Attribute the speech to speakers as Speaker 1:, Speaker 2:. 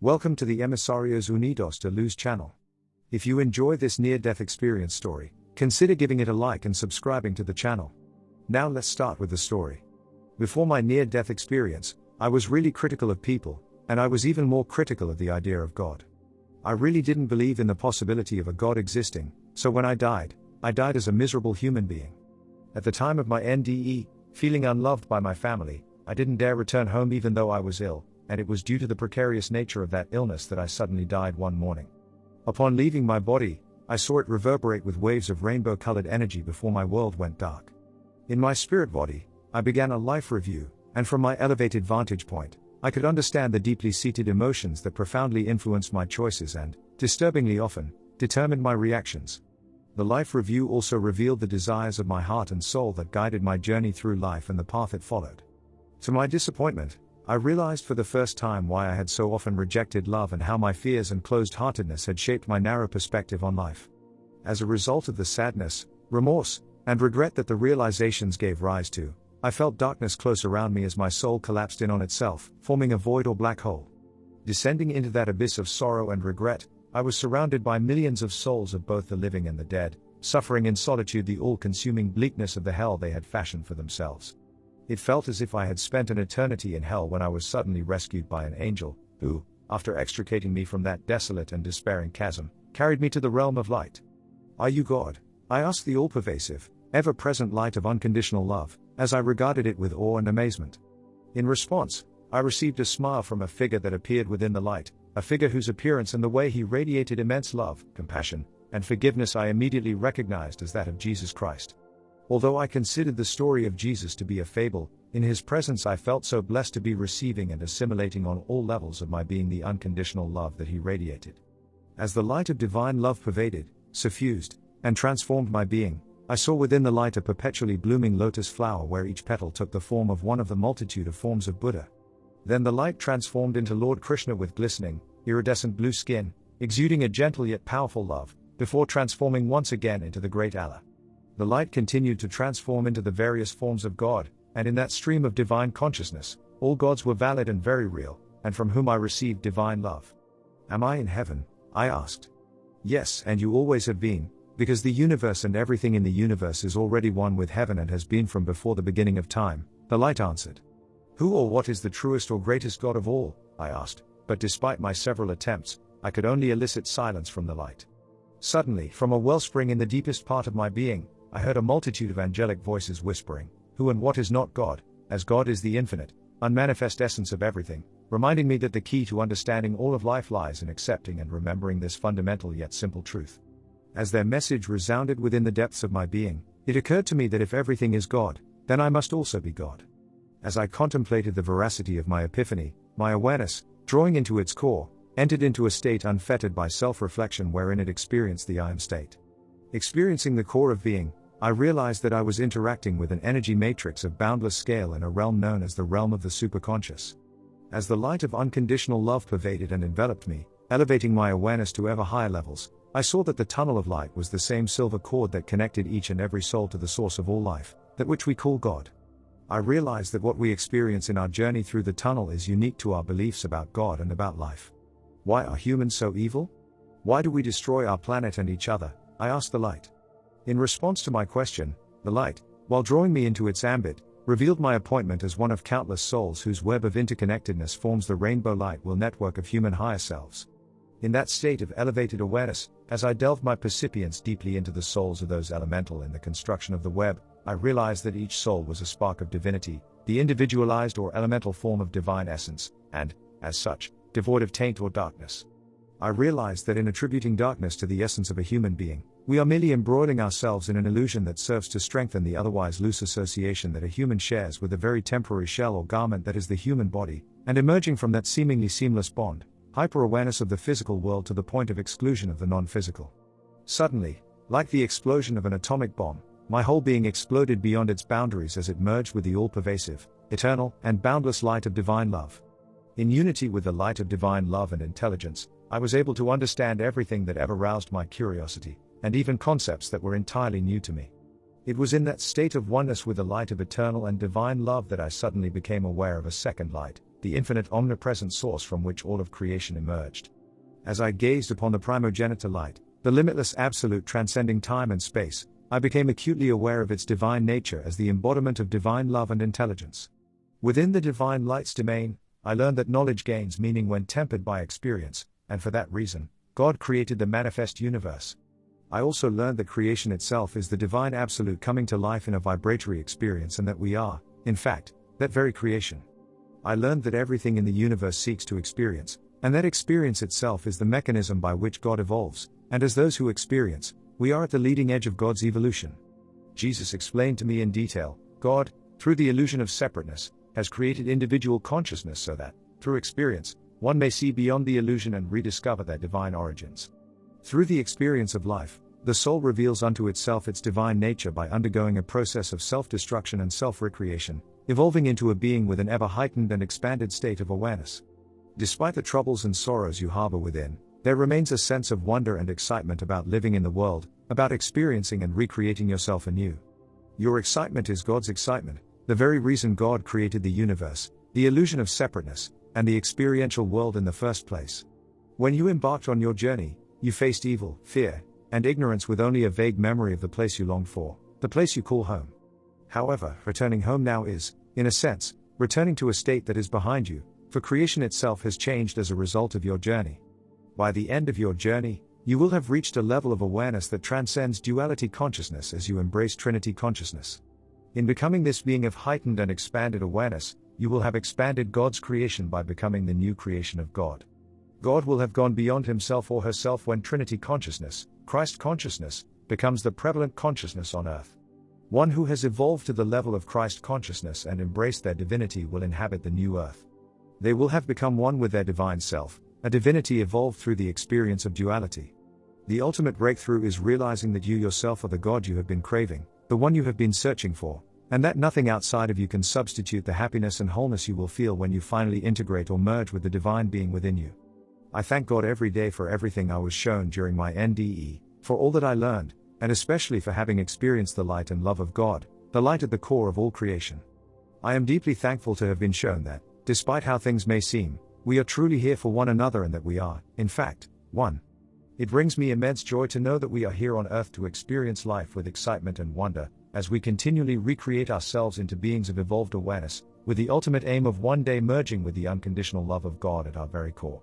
Speaker 1: Welcome to the Emisarios Unidos de Luz channel. If you enjoy this near-death experience story, consider giving it a like and subscribing to the channel. Now let's start with the story. Before my near-death experience, I was really critical of people, and I was even more critical of the idea of God. I really didn't believe in the possibility of a God existing, so when I died as a miserable human being. At the time of my NDE, feeling unloved by my family, I didn't dare return home even though I was ill, and it was due to the precarious nature of that illness that I suddenly died one morning. Upon leaving my body, I saw it reverberate with waves of rainbow-colored energy before my world went dark. In my spirit body, I began a life review, and from my elevated vantage point, I could understand the deeply seated emotions that profoundly influenced my choices and, disturbingly often, determined my reactions. The life review also revealed the desires of my heart and soul that guided my journey through life and the path it followed. To my disappointment, I realized for the first time why I had so often rejected love and how my fears and closed-heartedness had shaped my narrow perspective on life. As a result of the sadness, remorse, and regret that the realizations gave rise to, I felt darkness close around me as my soul collapsed in on itself, forming a void or black hole. Descending into that abyss of sorrow and regret, I was surrounded by millions of souls of both the living and the dead, suffering in solitude the all-consuming bleakness of the hell they had fashioned for themselves. It felt as if I had spent an eternity in hell when I was suddenly rescued by an angel, who, after extricating me from that desolate and despairing chasm, carried me to the realm of light. "Are you God?" I asked the all-pervasive, ever-present light of unconditional love, as I regarded it with awe and amazement. In response, I received a smile from a figure that appeared within the light, a figure whose appearance and the way he radiated immense love, compassion, and forgiveness I immediately recognized as that of Jesus Christ. Although I considered the story of Jesus to be a fable, in his presence I felt so blessed to be receiving and assimilating on all levels of my being the unconditional love that he radiated. As the light of divine love pervaded, suffused, and transformed my being, I saw within the light a perpetually blooming lotus flower where each petal took the form of one of the multitude of forms of Buddha. Then the light transformed into Lord Krishna with glistening, iridescent blue skin, exuding a gentle yet powerful love, before transforming once again into the great Allah. The light continued to transform into the various forms of God, and in that stream of divine consciousness, all gods were valid and very real, and from whom I received divine love. "Am I in heaven?" I asked. "Yes, and you always have been, because the universe and everything in the universe is already one with heaven and has been from before the beginning of time," the light answered. "Who or what is the truest or greatest God of all?" I asked, but despite my several attempts, I could only elicit silence from the light. Suddenly, from a wellspring in the deepest part of my being, I heard a multitude of angelic voices whispering, "Who and what is not God, as God is the infinite, unmanifest essence of everything," reminding me that the key to understanding all of life lies in accepting and remembering this fundamental yet simple truth. As their message resounded within the depths of my being, it occurred to me that if everything is God, then I must also be God. As I contemplated the veracity of my epiphany, my awareness, drawing into its core, entered into a state unfettered by self-reflection wherein it experienced the I am state. Experiencing the core of being, I realized that I was interacting with an energy matrix of boundless scale in a realm known as the realm of the superconscious. As the light of unconditional love pervaded and enveloped me, elevating my awareness to ever higher levels, I saw that the tunnel of light was the same silver cord that connected each and every soul to the source of all life, that which we call God. I realized that what we experience in our journey through the tunnel is unique to our beliefs about God and about life. Why are humans so evil? Why do we destroy our planet and each other? I asked the light. In response to my question, the light, while drawing me into its ambit, revealed my appointment as one of countless souls whose web of interconnectedness forms the rainbow light will network of human higher selves. In that state of elevated awareness, as I delved my percipience deeply into the souls of those elemental in the construction of the web, I realized that each soul was a spark of divinity, the individualized or elemental form of divine essence, and, as such, devoid of taint or darkness. I realized that in attributing darkness to the essence of a human being, we are merely embroiling ourselves in an illusion that serves to strengthen the otherwise loose association that a human shares with the very temporary shell or garment that is the human body, and emerging from that seemingly seamless bond, hyper-awareness of the physical world to the point of exclusion of the non-physical. Suddenly, like the explosion of an atomic bomb, my whole being exploded beyond its boundaries as it merged with the all-pervasive, eternal, and boundless light of divine love. In unity with the light of divine love and intelligence, I was able to understand everything that ever roused my curiosity, and even concepts that were entirely new to me. It was in that state of oneness with the light of eternal and divine love that I suddenly became aware of a second light, the infinite omnipresent source from which all of creation emerged. As I gazed upon the primogenitor light, the limitless absolute transcending time and space, I became acutely aware of its divine nature as the embodiment of divine love and intelligence. Within the divine light's domain, I learned that knowledge gains meaning when tempered by experience, and for that reason, God created the manifest universe. I also learned that creation itself is the divine absolute coming to life in a vibratory experience, and that we are, in fact, that very creation. I learned that everything in the universe seeks to experience, and that experience itself is the mechanism by which God evolves, and as those who experience, we are at the leading edge of God's evolution. Jesus explained to me in detail, God, through the illusion of separateness, has created individual consciousness so that, through experience, one may see beyond the illusion and rediscover their divine origins. Through the experience of life, the soul reveals unto itself its divine nature by undergoing a process of self-destruction and self-recreation, evolving into a being with an ever-heightened and expanded state of awareness. Despite the troubles and sorrows you harbor within, there remains a sense of wonder and excitement about living in the world, about experiencing and recreating yourself anew. Your excitement is God's excitement, the very reason God created the universe, the illusion of separateness, and the experiential world in the first place. When you embarked on your journey, you faced evil, fear, and ignorance with only a vague memory of the place you longed for, the place you call home. However, returning home now is, in a sense, returning to a state that is behind you, for creation itself has changed as a result of your journey. By the end of your journey, you will have reached a level of awareness that transcends duality consciousness as you embrace Trinity consciousness. In becoming this being of heightened and expanded awareness, you will have expanded God's creation by becoming the new creation of God. God will have gone beyond himself or herself when Trinity consciousness, Christ consciousness, becomes the prevalent consciousness on earth. One who has evolved to the level of Christ consciousness and embraced their divinity will inhabit the new earth. They will have become one with their divine self, a divinity evolved through the experience of duality. The ultimate breakthrough is realizing that you yourself are the God you have been craving, the one you have been searching for, and that nothing outside of you can substitute the happiness and wholeness you will feel when you finally integrate or merge with the divine being within you. I thank God every day for everything I was shown during my NDE, for all that I learned, and especially for having experienced the light and love of God, the light at the core of all creation. I am deeply thankful to have been shown that, despite how things may seem, we are truly here for one another and that we are, in fact, one. It brings me immense joy to know that we are here on earth to experience life with excitement and wonder, as we continually recreate ourselves into beings of evolved awareness, with the ultimate aim of one day merging with the unconditional love of God at our very core.